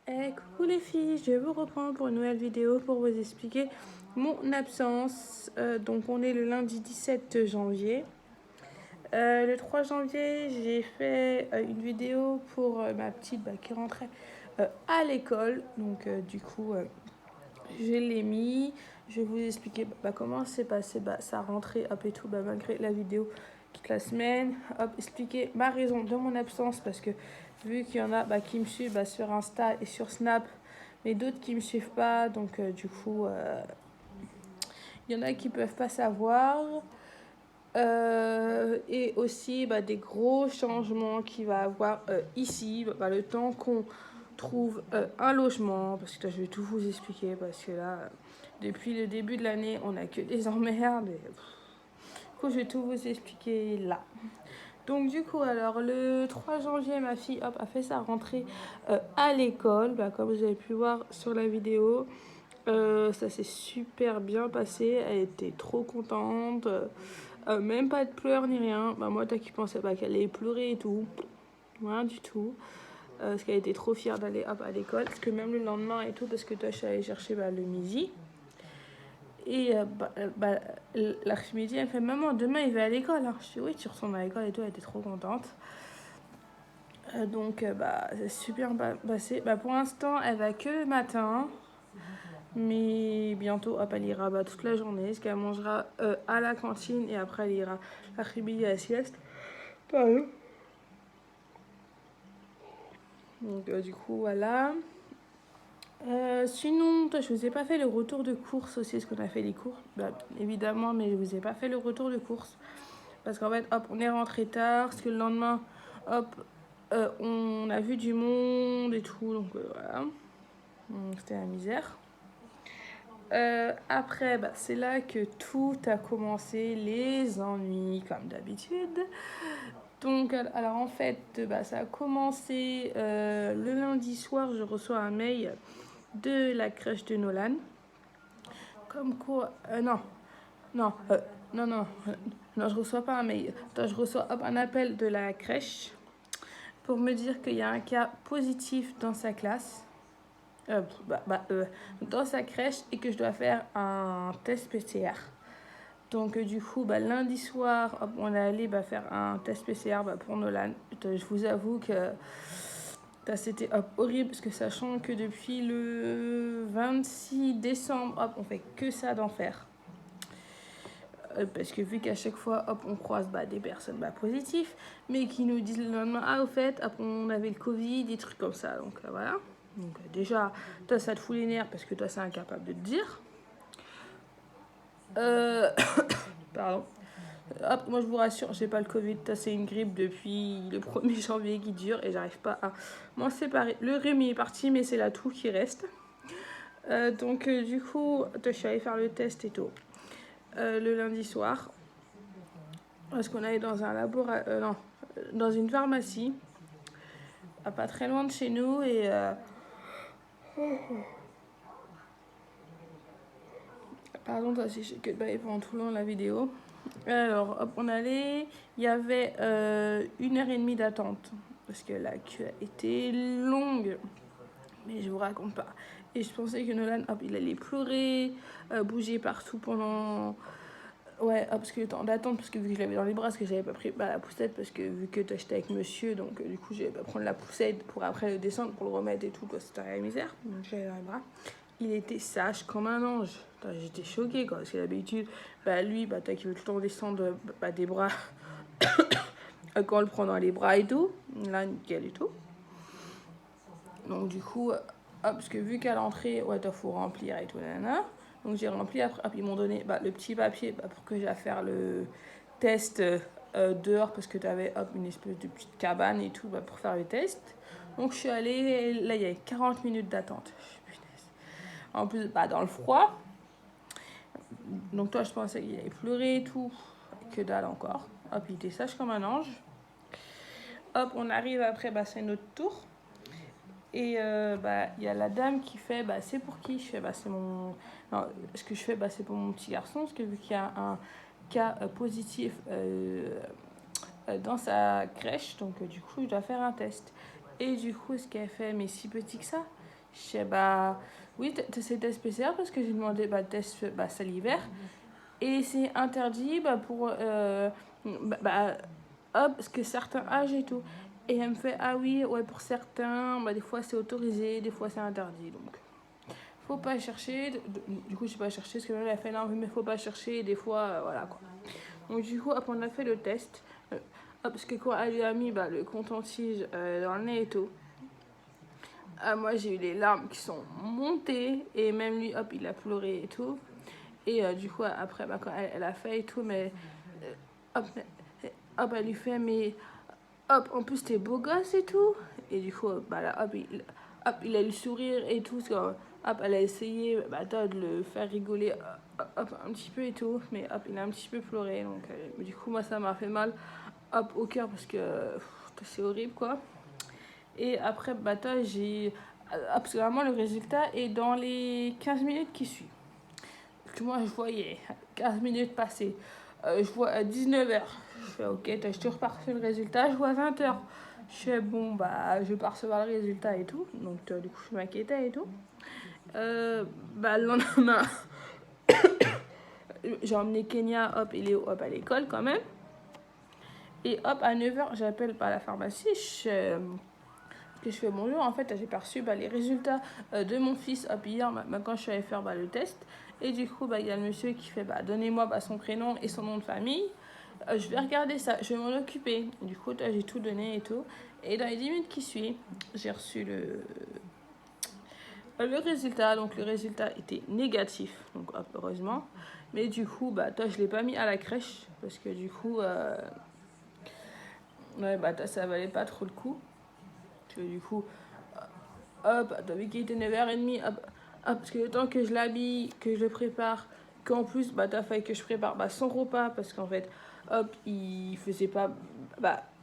Coucou les filles, je vous reprends pour une nouvelle vidéo pour vous expliquer mon absence. Donc on est le lundi 17 janvier. Le 3 janvier, j'ai fait une vidéo pour ma petite qui rentrait à l'école. Donc du coup, je l'ai mis. Je vais vous expliquer comment s'est passé sa rentrée et tout, malgré la vidéo toute la semaine. Expliquer ma raison de mon absence parce que vu qu'il y en a qui me suivent sur Insta et sur Snap, mais d'autres qui me suivent pas, donc du coup, il y en a qui peuvent pas savoir. Et aussi des gros changements qu'il va avoir ici, le temps qu'on trouve un logement, parce que je vais tout vous expliquer, parce que là, depuis le début de l'année, on n'a que des emmerdes. Et, du coup, je vais tout vous expliquer là. Donc du coup, alors le 3 janvier, ma fille a fait sa rentrée à l'école, comme vous avez pu voir sur la vidéo. Ça s'est super bien passé, elle était trop contente, même pas de pleurs ni rien. Moi, toi qui pensais qu'elle allait pleurer et tout, rien du tout. Parce qu'elle était trop fière d'aller à l'école, parce que même le lendemain et tout, parce que toi je suis allée chercher le midi. Et l'après-midi, elle fait maman, demain il va à l'école. Je dis oui, tu retournes à l'école et tout, elle était trop contente. Donc c'est super passé. Pour l'instant, elle va que le matin. Mais bientôt, elle ira toute la journée. Parce qu'elle mangera à la cantine et après elle ira l'après-midi à la sieste. Pardon. Donc du coup, voilà. Sinon, je vous ai pas fait le retour de course aussi, parce qu'on a fait les cours, évidemment, mais je vous ai pas fait le retour de course. Parce qu'en fait, on est rentré tard, parce que le lendemain, on a vu du monde et tout, donc voilà. C'était la misère. Après, c'est là que tout a commencé, les ennuis, comme d'habitude. Donc, alors en fait, ça a commencé le lundi soir, je reçois un mail de la crèche de Nolan. Comme quoi, non, non, non, je reçois pas un mail. Attends, je reçois un appel de la crèche pour me dire qu'il y a un cas positif dans sa classe. Dans sa crèche et que je dois faire un test PCR. Donc du coup, lundi soir, on est allé faire un test PCR pour Nolan. Je vous avoue que c'était horrible parce que sachant que depuis le 26 décembre, on fait que ça d'en faire. Parce que vu qu'à chaque fois, on croise des personnes positives, mais qui nous disent le lendemain, au fait, on avait le Covid, des trucs comme ça. Donc voilà. Donc déjà, toi, ça te fout les nerfs parce que toi, c'est incapable de te dire. Pardon. Moi, je vous rassure, j'ai pas le Covid. C'est une grippe depuis le 1er janvier qui dure et j'arrive pas à m'en séparer. Le rhume est parti, mais c'est la toux qui reste. Donc, du coup, je suis allée faire le test et tout. Le lundi soir. Parce qu'on allait dans un laboratoire. Non, dans une pharmacie. Pas très loin de chez nous et. Pardon, si je que pendant tout le long de la vidéo. Alors, on allait, il y avait 1h30 d'attente parce que la queue était longue, mais je vous raconte pas. Et je pensais que Nolan, il allait pleurer, bouger partout pendant. Ouais, parce que le temps d'attente, parce que vu que je l'avais dans les bras, parce que j'avais pas pris la poussette, parce que vu que j'étais avec monsieur, donc du coup, j'avais pas prendre la poussette pour après le descendre, pour le remettre et tout, c'était la misère. Donc j'avais dans les bras. Il était sage comme un ange. J'étais choquée, quoi, parce que d'habitude, lui, qui veut tout le temps descendre des bras quand on le prend dans les bras et tout. Là, nickel et tout. Donc, du coup, parce que vu qu'à l'entrée, il faut remplir et tout, nanana. Donc, j'ai rempli. Après, ils m'ont donné le petit papier pour que j'aille faire le test dehors, parce que tu avais une espèce de petite cabane et tout pour faire le test. Donc, je suis allée. Là, il y avait 40 minutes d'attente. En plus, dans le froid. Donc toi, je pensais qu'il allait pleurer et tout. Que dalle encore. Il était sage comme un ange. On arrive après, c'est notre tour. Et il y a la dame qui fait, c'est pour qui? Je fais, c'est mon... Non, ce que je fais, c'est pour mon petit garçon. Parce que vu qu'il y a un cas positif dans sa crèche, donc du coup, je dois faire un test. Et du coup, ce qu'elle fait, mais si petit que ça, Je sais, bah, oui, c'est test PCR parce que j'ai demandé test salivaire. Et c'est interdit pour, parce que certains âges et tout. Et elle me fait, ah oui, ouais, pour certains, des fois c'est autorisé, des fois c'est interdit. Donc, faut pas chercher. Du coup, je sais pas chercher, parce que même elle a fait, non, mais faut pas chercher, des fois, voilà quoi. Donc, du coup, après, on a fait le test. Parce que quand elle lui a mis le coton-tige dans le nez et tout, moi j'ai eu les larmes qui sont montées, et même lui, hop, il a pleuré et tout. Et du coup, après, quand elle a fait et tout, mais hop, hop, elle lui fait, mais hop, en plus, t'es beau gosse et tout. Et du coup, là, hop, il a eu le sourire et tout. Parce que, hop, elle a essayé de le faire rigoler hop, un petit peu et tout. Mais hop, il a un petit peu pleuré. Donc, du coup, moi, ça m'a fait mal hop, au cœur parce que c'est horrible, quoi. Et après, j'ai. Parce que vraiment, le résultat est dans les 15 minutes qui suivent. Parce que moi, je voyais 15 minutes passer. Je vois à 19h. Je fais ok, je te repars sur le résultat. Je vois à 20h. Je fais bon, je vais pas recevoir le résultat et tout. Donc, du coup, je m'inquiétais et tout. Le lendemain, j'ai emmené Kenya, hop, et Léo, hop, à l'école quand même. Et hop, à 9h, j'appelle la pharmacie. Je fais bonjour, en fait, j'ai perçu les résultats de mon fils hop, hier, quand je suis allée faire le test. Et du coup, il y a le monsieur qui fait donnez-moi son prénom et son nom de famille. Je vais regarder ça, je vais m'en occuper. Du coup, j'ai tout donné et tout. Et dans les 10 minutes qui suivent, j'ai reçu le résultat. Donc, le résultat était négatif, donc hop, heureusement. Mais du coup, je ne l'ai pas mis à la crèche parce que du coup, ça valait pas trop le coup. Parce que du coup, hop, vu qu'il était 9h30, hop, parce que le temps que je l'habille, que je le prépare, qu'en plus, t'as fallu que je prépare son repas, parce qu'en fait, hop, il faisait pas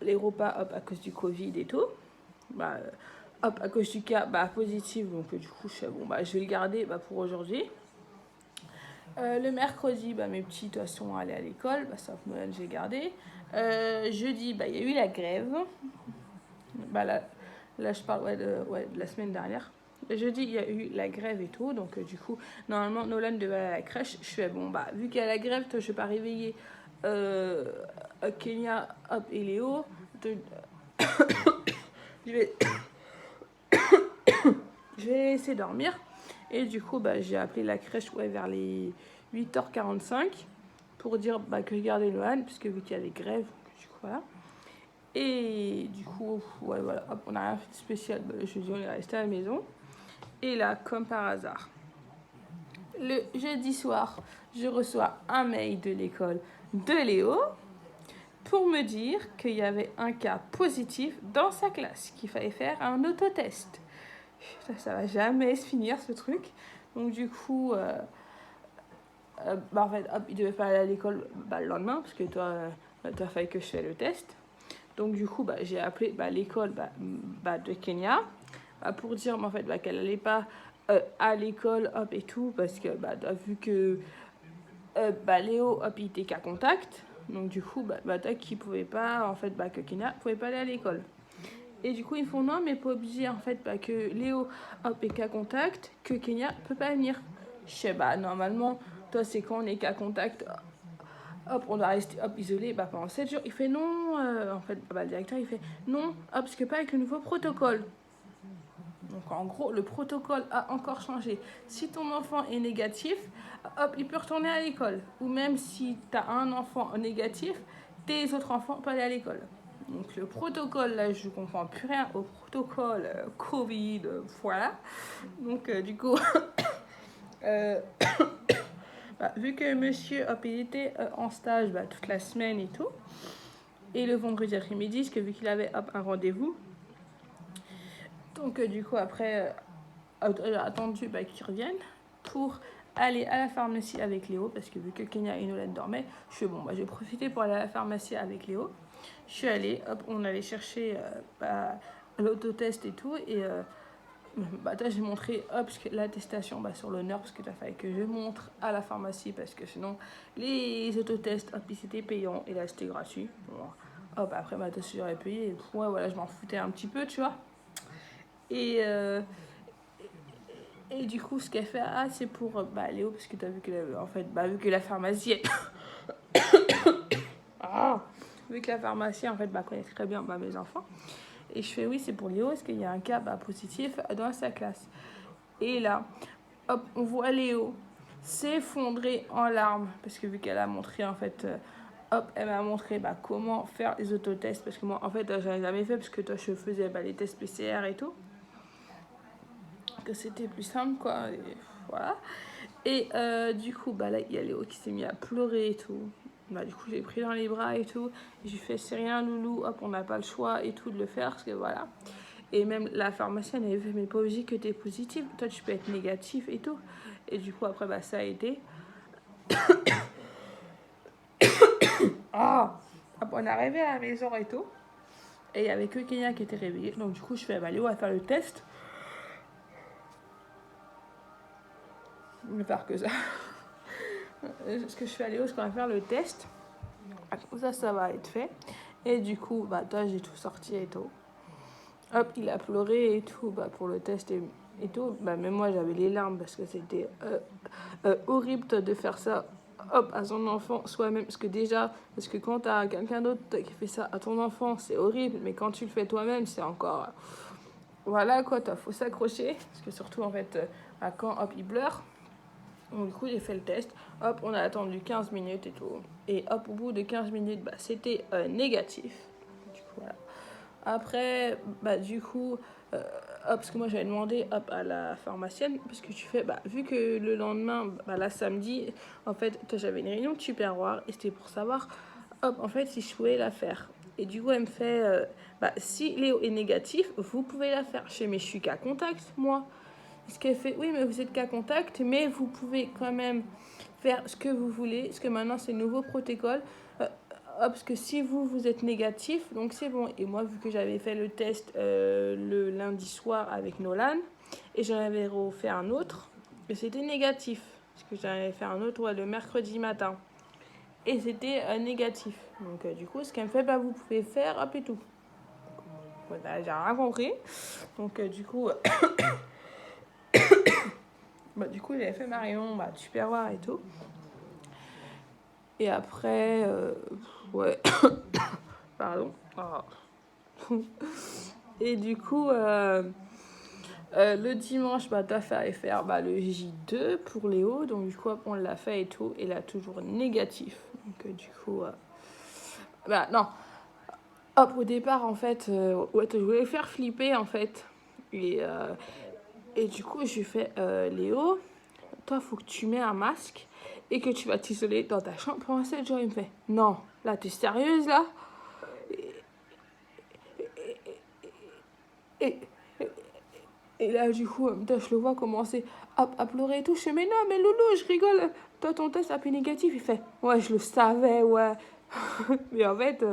les repas, hop, à cause du Covid et tout. Hop, à cause du cas positif, donc du coup, je vais le garder pour aujourd'hui. Le mercredi, mes petits, de toute façon, allaient à l'école, sauf Noël, j'ai gardé. Jeudi, il y a eu la grève. Là, je parle de la semaine dernière. Jeudi, il y a eu la grève et tout. Donc, du coup, normalement, Nolan devait aller à la crèche. Je fais, bon, vu qu'il y a la grève, je ne vais pas réveiller Kenya, hop, et Léo. Je vais les laisser dormir. Et du coup, j'ai appelé la crèche vers les 8h45 pour dire que je gardais Nolan, puisque vu qu'il y a des grèves, du coup, voilà. Et du coup, voilà, hop, on n'a rien fait de spécial. Jeudi, on est resté à la maison. Et là, comme par hasard, le jeudi soir, je reçois un mail de l'école de Léo pour me dire qu'il y avait un cas positif dans sa classe, qu'il fallait faire un autotest. Ça va jamais se finir, ce truc. Donc du coup, en fait, hop, il devait pas aller à l'école le lendemain, parce que toi, t'as fallu que je fasse le test. Donc du coup, j'ai appelé l'école de Kenya pour dire en fait qu'elle n'allait pas à l'école hop et tout, parce que vu que Léo hop, il était qu'à contact, donc du coup qu'il pouvait pas en fait que Kenya pouvait pas aller à l'école. Et du coup ils font non, mais pas obligé en fait que Léo hop est qu'à contact, que Kenya peut pas venir. Je sais normalement toi c'est quand on est qu'à contact, hop, on doit rester isolé pendant 7 jours. Il fait non, en fait, le directeur il fait non, parce que pas avec le nouveau protocole. Donc en gros, le protocole a encore changé. Si ton enfant est négatif, hop, il peut retourner à l'école. Ou même si tu as un enfant négatif, tes autres enfants peuvent aller à l'école. Donc le protocole, là, je comprends plus rien au protocole Covid, voilà. Donc du coup, vu que monsieur il était en stage toute la semaine et tout, et le vendredi après-midi, parce que vu qu'il avait un rendez-vous, donc du coup après j'ai attendu qu'ils reviennent pour aller à la pharmacie avec Léo, parce que vu que Kenya et Nolan dormaient, je suis bon, j'ai profité pour aller à la pharmacie avec Léo. Je suis allée, hop, on allait chercher l'autotest et tout, et j'ai montré l'attestation sur l'honneur, parce que t'as fallu que je montre à la pharmacie, parce que sinon les autotests hop, c'était payant et là c'était gratuit. Bon, hop, après j'aurais payé, et voilà, je m'en foutais un petit peu, tu vois. Et Et du coup, ce qu'elle fait, c'est pour Léo, parce que tu as vu que, en fait, vu que la pharmacie... vu que la pharmacie, en fait, connaît très bien mes enfants. Et je fais, oui, c'est pour Léo, parce qu'il y a un cas positif dans sa classe. Et là, hop, on voit Léo s'effondrer en larmes, parce que vu qu'elle a montré, en fait... hop, elle m'a montré comment faire les autotests, parce que moi, en fait, j'avais jamais fait, parce que toi, je faisais les tests PCR et tout. Que c'était plus simple, quoi. Et voilà. Et du coup, là, il y a Léo qui s'est mis à pleurer et tout. Du coup, j'ai pris dans les bras et tout. J'ai fait, c'est rien, loulou, hop, on n'a pas le choix et tout de le faire, parce que voilà. Et même la pharmacienne, elle avait fait, mais pas obligé que t'es positif, toi, tu peux être négatif et tout. Et du coup, après, ça a été. Hop, on est arrivé à la maison et tout. Et il y avait que Kenya qui était réveillée. Donc, du coup, je fais, Léo va faire le test. Je vais faire que ça. Ce que je fais à Léo, c'est qu'on va faire le test. Ça va être fait. Et du coup, toi, j'ai tout sorti et tout. Hop, il a pleuré et tout pour le test et tout. Même moi, j'avais les larmes parce que c'était horrible de faire ça à son enfant soi-même. Parce que déjà, quand tu as quelqu'un d'autre qui fait ça à ton enfant, c'est horrible. Mais quand tu le fais toi-même, c'est encore... voilà, quoi, faut s'accrocher. Parce que surtout, en fait, quand il pleure. Donc, du coup, j'ai fait le test. Hop, on a attendu 15 minutes et tout. Et hop, au bout de 15 minutes, c'était négatif. Du coup, voilà. Après, du coup, parce que moi, j'avais demandé à la pharmacienne, parce que tu fais, vu que le lendemain, là, samedi, en fait, j'avais une réunion de tupperware, et c'était pour savoir, en fait, si je pouvais la faire. Et du coup, elle me fait, si Léo est négatif, vous pouvez la faire. Je fais, mais je suis qu'à contact, moi. Ce qu'elle fait, oui, mais vous êtes qu'à contact, mais vous pouvez quand même faire ce que vous voulez, parce que maintenant c'est le nouveau protocole. Parce que si vous êtes négatif, donc c'est bon. Et moi, vu que j'avais fait le test le lundi soir avec Nolan, et j'en avais refait un autre, et c'était négatif. Parce que j'en avais fait un autre le mercredi matin. Et c'était négatif. Donc du coup, ce qu'elle me fait, vous pouvez faire, hop et tout. J'ai rien compris. Donc du coup... du coup, j'avais fait ma réunion, tupperware et tout. Et après, ouais, pardon. Et du coup, le dimanche, t'as fait faire le J2 pour Léo. Donc, du coup, on l'a fait et tout. Et là, toujours négatif. Donc, du coup, non. Hop, au départ, en fait, je voulais faire flipper, en fait. Et du coup, je lui fais, Léo, toi, faut que tu mets un masque et que tu vas t'isoler dans ta chambre pendant 7 jours. Il me fait, non, là, t'es sérieuse, là? Et là, du coup, je le vois commencer à pleurer et tout. Je fais, mais non, mais Loulou, je rigole. Toi, ton test a fait négatif. Il fait, ouais, je le savais, ouais. Mais en fait,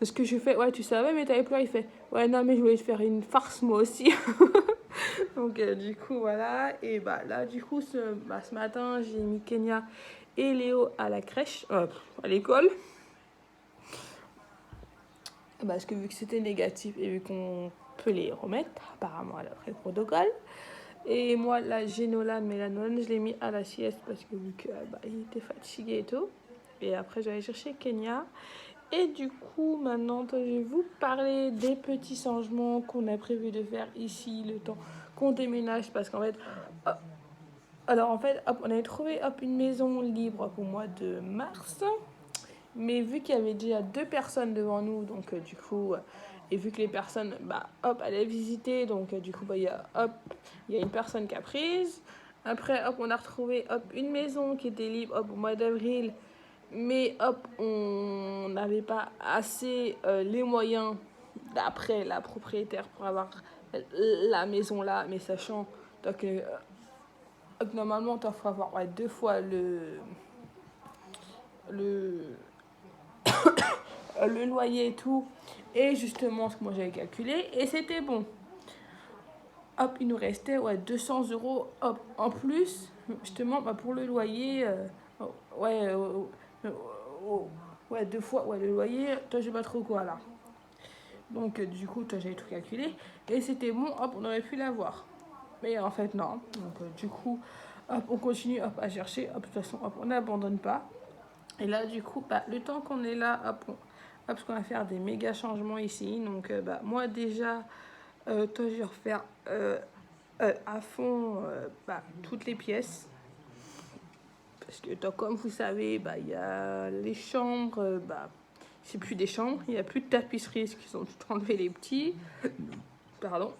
ce que je fais, ouais, tu savais, mais t'avais pleuré. Il fait, ouais, non, mais je voulais te faire une farce, moi aussi. Donc, du coup, voilà. Et là, du coup, ce matin, j'ai mis Kenya et Léo à la crèche, à l'école. Parce que vu que c'était négatif et vu qu'on peut les remettre, apparemment, après le protocole. Et moi, là, j'ai Nolan, mais la Nolan, je l'ai mis à la sieste parce que vu qu'il était fatigué et tout. Et après, j'allais chercher Kenya. Et du coup, maintenant, je vais vous parler des petits changements qu'on a prévu de faire ici, le temps qu'on déménage. Parce qu'en fait, alors en fait, on avait trouvé une maison libre pour le mois de mars. Mais vu qu'il y avait déjà 2 personnes devant nous, donc du coup, et vu que les personnes, allaient visiter, donc du coup, il y a une personne qui a prise. Après, on a retrouvé, une maison qui était libre, au mois d'avril. Mais, on n'avait pas assez les moyens d'après la propriétaire pour avoir la maison là. Mais sachant que normalement, il faut avoir 2 fois le loyer et tout, et justement ce que moi j'avais calculé, et c'était bon. Il nous restait 200 € en plus, justement pour le loyer, ouais, 2 fois le loyer, toi je sais pas trop quoi là. Donc du coup, toi j'avais tout calculé, et c'était bon, on aurait pu l'avoir. Mais en fait, non. Donc, du coup, hop, on continue hop, à chercher. Hop, de toute façon, hop, on n'abandonne pas. Et là, du coup, bah, le temps qu'on est là, hop, parce qu'on va faire des méga changements ici. Donc, bah, moi, déjà, toi, je vais refaire à fond bah, toutes les pièces. Parce que, comme vous savez, bah, il y a les chambres, bah, c'est plus des chambres, il n'y a plus de tapisserie, parce qu'ils ont tout enlevé les petits. Pardon.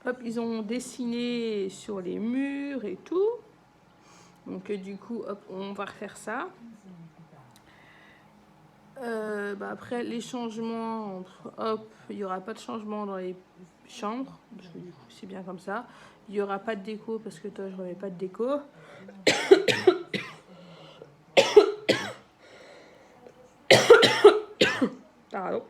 Hop, ils ont dessiné sur les murs et tout. Donc, du coup, hop, on va refaire ça. Bah après, les changements, hop, il n'y aura pas de changement dans les chambres, parce que du coup, c'est bien comme ça. Il n'y aura pas de déco, parce que toi, je remets pas de déco. Pardon.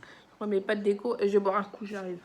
Je remets pas de déco et je vais boire un coup, j'arrive.